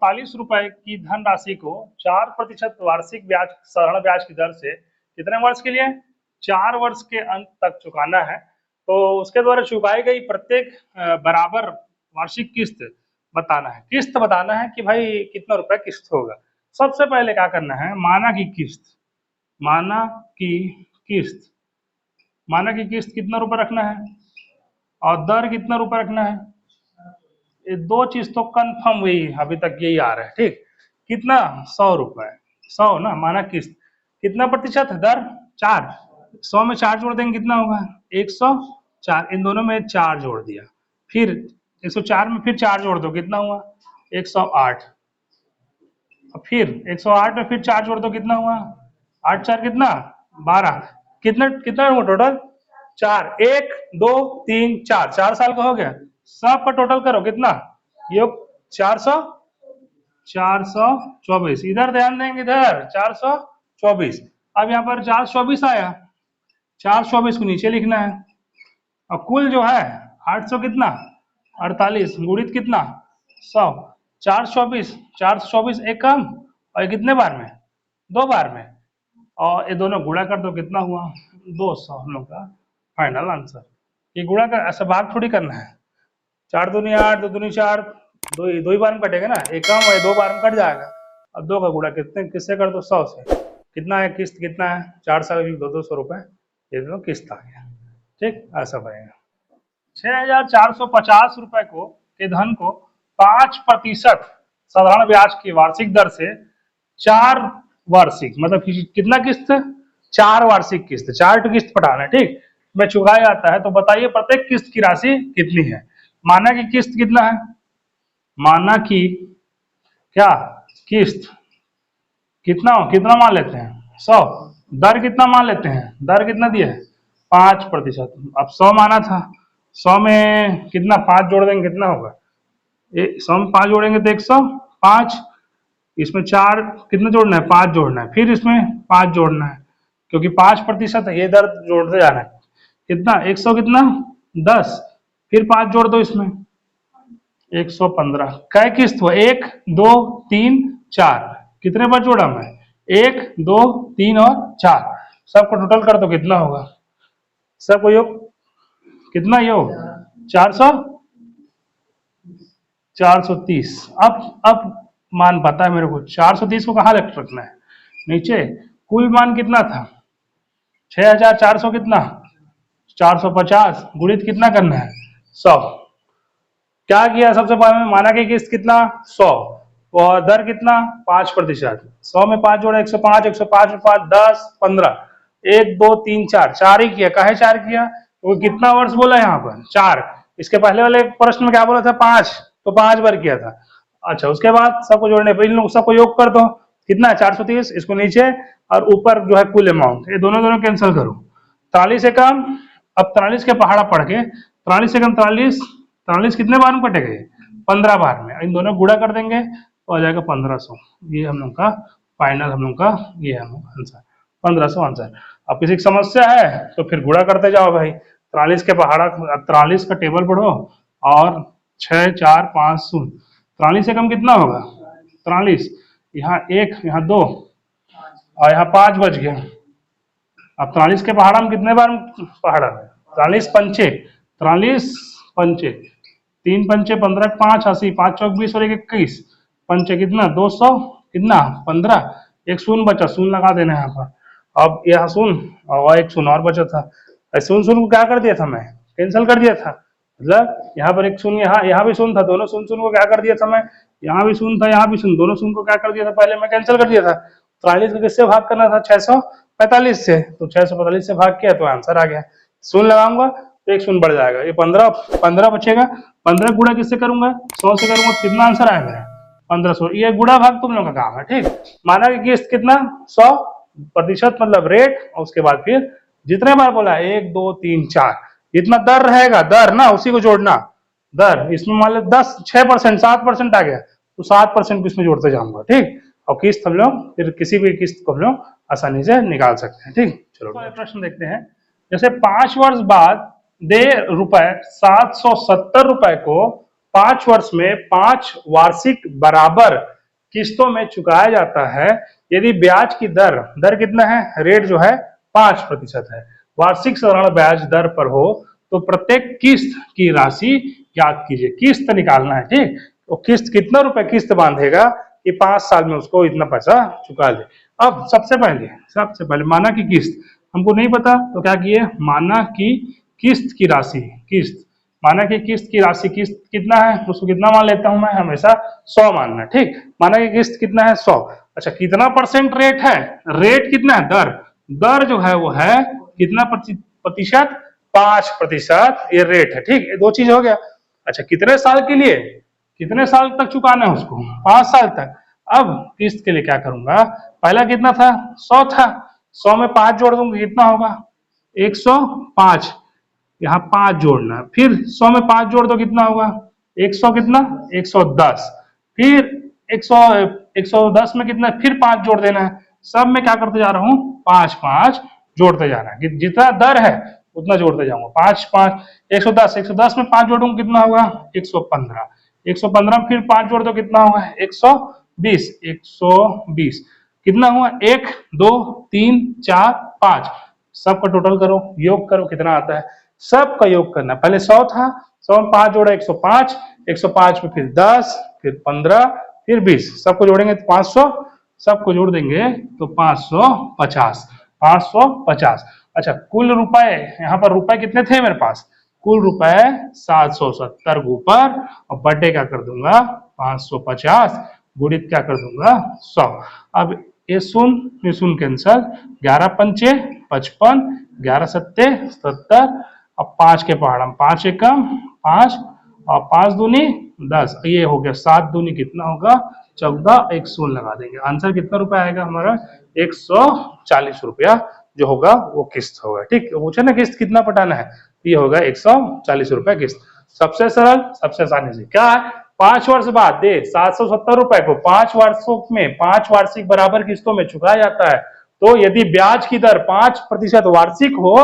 ₹48 की धनराशि को 4% वार्षिक ब्याज साधारण ब्याज की दर से कितने वर्ष के लिए 4 वर्ष के अंत तक चुकाना है। तो उसके द्वारा चुकाई गई प्रत्येक बराबर वार्षिक किस्त बताना है। किस्त बताना है कि भाई कितना रुपए किस्त होगा। सबसे पहले क्या करना है, माना की किस्त, माना की किस्त, माना की किस्त कितना रुपए रखना है और दर कितना रुपए रखना है। ये दो चीज तो कंफर्म हुई, अभी तक यही आ रहा है। ठीक, कितना 100 रुपए, 100 ना माना किस्त, कितना प्रतिशत है दर 4, 100 में 4 जोड़ देंगे कितना होगा 104, इन दोनों में 4 जोड़ दिया, फिर 104 में फिर 4 जोड़ दो कितना हुआ 108, फिर 108 में फिर 4 जोड़ दो कितना हुआ 8 4 कितना 12, कितना कितना हुआ टोटल 4, 1 2 3 4, 4 साल का हो गया। सब का टोटल करो कितना योग 424, इधर ध्यान देंगे, इधर 424। अब यहाँ पर 424 आया, 424 को नीचे लिखना है और कुल जो है 800 कितना 48 गुणित कितना 100, 424 एक कम और कितने बार में 2 बार में, और ये दोनों गुणा कर दो कितना हुआ 200, हम लोग का फाइनल आंसर। ये गुणा कर ऐसा भाग थोड़ी करना है, 4 दूनी 8 2 दूनी 4, दो ही बार में कटेगा ना, एक कम और 2 बार में कट जाएगा। अब 2 का गुणा कितने किससे कर दो 100 से, कितना है किस्त कितना है 4 साल की 200 रुपए, ये दोनों किस्त आ गया। ठीक, ऐसा बनेगा। 6,450 रुपए को के धन को 5% साधारण ब्याज की वार्षिक दर से 4 वार्षिक मतलब कितना किस्त 4 वार्षिक किस्त, 4 किस्त पटाना है। ठीक, में चुकाया जाता है। तो बताइए प्रत्येक किस्त की राशि कितनी है। माना की किस्त कितना है, माना की क्या किस्त कितना कितना मान लेते हैं 100, दर कितना मान लेते हैं, दर कितना दिया है 5%। अब 100 माना था, 100 में कितना 5 जोड़ देंगे कितना होगा 100 में 5 जोड़ेंगे तो 105, इसमें 4 कितना जोड़ना है 5 जोड़ना है, फिर इसमें 5 जोड़ना है क्योंकि 5% है, ये दर जोड़ते जाना है कितना 100 कितना 10, फिर 5 जोड़ दो इसमें 115। कै किस्त हुआ 1 2 3 4, कितने बार जोड़ा मैं 1 2 3 और 4, सबको टोटल कर दो कितना होगा, सबको योग कितना योग 430। अब मान पता है मेरे को 430 को कहाँ रखना है नीचे, कुल मान कितना था 6,400 कितना 450 गुणित कितना करना है 100। क्या किया सबसे पहले माना की किस्त कितना 100 और दर कितना 5%, 100 में 5 जोड़ा 105, 105 में 5 10 15, 1 2 3 4, 4 ही किया, काहे 4 किया वो कितना वर्ष बोला यहाँ पर 4, इसके पहले वाले प्रश्न में क्या बोला था 5, तो 5 बार किया था। अच्छा, उसके बाद सबको जोड़ने पर इन लोग सबको योग कर दो कितना 430, इसको नीचे और ऊपर जो है कुल अमाउंट, ये दोनों कैंसिल करो, 43 से कम, अब 43 के पहाड़ा पढ़ के 43 से कम 43 कितने बार में कटेगा 15 बार में, इन दोनों गुणा कर देंगे तो आ जाएगा 1500। ये हम लोग का फाइनल, हम लोग का ये है आंसर 1500 आंसर। अब किसी की समस्या है तो फिर गुणा करते जाओ भाई, 43 के पहाड़ा 43 का टेबल पढ़ो और 6 4 5 0, 43 से कम कितना होगा 43, यहाँ 1 यहाँ 2 और यहाँ 5 बच गया। अब 43 के पहाड़ा में कितने बार पहाड़ा है 43 पंचे 3 पंचे 15 5 80, 5 चौक 20 और 21 पंचे कितना 200 कितना 15, एक शून्य बचा, शून्य लगा देना यहाँ पर। अब यहाँ शून्य और एक शून्य और बचा था, शून्य को क्या कर दिया था मैं कैंसिल कर दिया था, मतलब यहाँ पर एक शून्य, यहाँ भी शून्य था, दोनों शून्य को क्या कर दिया था मैं, यहाँ भी शून्य था यहाँ भी शून्य, दोनों शून्य को क्या कर दिया था पहले मैं कैंसिल कर दिया था। 43 को किससे भाग करना था 645 से, तो 645 से भाग किया तो आंसर आ गया। शून्य लगाऊंगा तो एक शून्य बढ़ जाएगा, ये 15 बचेगा, 15 गुणा किससे करूंगा 100 से करूंगा, कितना आंसर आएगा 1500। ये गुणा भाग तुम लोगों का काम है। ठीक, माना कि किस्त कितना 100% मतलब रेट, और उसके बाद फिर जितने बार बोला 1 2 3 4 जितना दर रहेगा, दर ना उसी को जोड़ना, दर इसमें मान लो 10 6% 7% आ गया तो 7% इसमें जोड़ते जाऊंगा। ठीक, और किस्त हम लोग फिर किसी भी किस्त को हम लोग आसानी से निकाल सकते हैं। ठीक, चलो प्रश्न देखते हैं। जैसे 5 वर्ष बाद दे ₹770 को 5 वर्ष में 5 वार्षिक बराबर किस्तों में चुकाया जाता है यदि ब्याज की दर दर कितना है, रेट जो है 5% है, वार्षिक साधारण ब्याज दर पर हो तो प्रत्येक किस्त की राशि याद कीजिए, किस्त निकालना है। ठीक, तो किस्त कितना रुपए किस्त बांधेगा कि 5 साल में उसको इतना पैसा चुका दे। अब सबसे पहले माना की किस्त हमको नहीं पता तो क्या किए, माना की किस्त की राशि, किस्त माना कि किस्त की राशि, किस्त कितना है उसको कितना मान लेता हूं मैं, हमेशा 100 मानना। ठीक, माना कि किस्त कितना है 100। अच्छा, कितना परसेंट रेट है, रेट कितना है, दर दर जो है वो है कितना प्रतिशत, 5% ये रेट है। ठीक, ये दो चीज हो गया। अच्छा, कितने साल के लिए, कितने साल तक चुकाना है उसको, 5 साल तक। अब किस्त के लिए क्या करूंगा, पहला कितना था 100 था, 100 में 5 जोड़ दूंगा कितना होगा 105, यहाँ 5 जोड़ना है, फिर 100 में 5 जोड़ दो कितना होगा 100 कितना 110, फिर 100 110 में कितना, फिर 5 जोड़ देना है। सब में क्या करते जा रहा हूँ 5 5 जोड़ते जाना है, जितना दर है उतना जोड़ते जाऊंगा, 5 5 110, 110 में 5 जोड़ूंगा कितना होगा 115, 115 में फिर 5 जोड़ दो कितना होगा 120, 120 कितना हुआ 1 2 3 4 5, सबका टोटल करो, योग करो कितना आता है, सबका योग करना। पहले 100 था, 100 में 5 जोड़ा 105, 105 में फिर 10, फिर 15, फिर 20, सबको जोड़ेंगे तो 500, सबको जोड़ देंगे तो 550, 550। अच्छा, कुल रुपए, यहाँ पर रुपए कितने थे मेरे पास, कुल रुपए 770 के ऊपर, और बटे क्या कर दूंगा 550, गुणित क्या कर दूंगा 100। अब ये शून्य कैंसल, 11 पंचे 55, 11 सत्ते 70, अब 5 के पहाड़ हम 5 एकम 5 और 5 दूनी 10, ये हो गया 7 दूनी कितना होगा 14, एक शून्य लगा देंगे, आंसर कितना रुपया आएगा हमारा 140 रुपया जो होगा वो किस्त होगा। ठीक, पूछे ना किस्त कितना पटाना है, ये होगा 140 रुपया किस्त। सबसे सरल, सबसे आसानी से क्या है, 5 वर्ष बाद दे 770 रुपए को 5 वर्षों में 5 वार्षिक बराबर किस्तों में चुकाया जाता है। तो यदि ब्याज की दर 5% वार्षिक हो,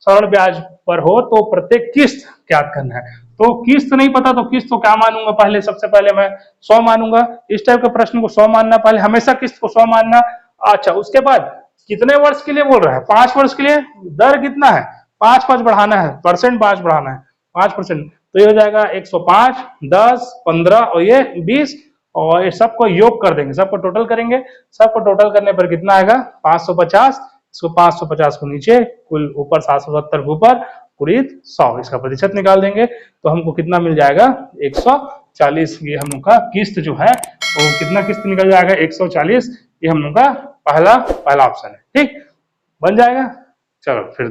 सरल ब्याज पर हो, तो प्रत्येक किस्त ज्ञात करना है। तो किस्त नहीं पता तो किस्त को क्या मानूंगा, पहले सबसे पहले मैं 100 मानूंगा, इस टाइप के प्रश्न को 100 मानना, पहले हमेशा किस्त को 100 मानना। अच्छा, उसके बाद कितने वर्ष के लिए बोल रहा है, 5 वर्ष के लिए, दर कितना है 5 बढ़ाना है, परसेंट 5 बढ़ाना है 5%, तो ये हो जाएगा 105, 10, 15 और ये 20, और ये सबको योग कर देंगे, सबको टोटल करेंगे, सबको टोटल करने पर कितना आएगा 550, इसको 550 को नीचे, कुल ऊपर 770 के ऊपर, गुणित 100, इसका प्रतिशत निकाल देंगे तो हमको कितना मिल जाएगा 140। ये हम लोग का किस्त जो है वो कितना किस्त निकल जाएगा 140, ये हम लोग का पहला ऑप्शन है। ठीक, बन जाएगा। चलो फिर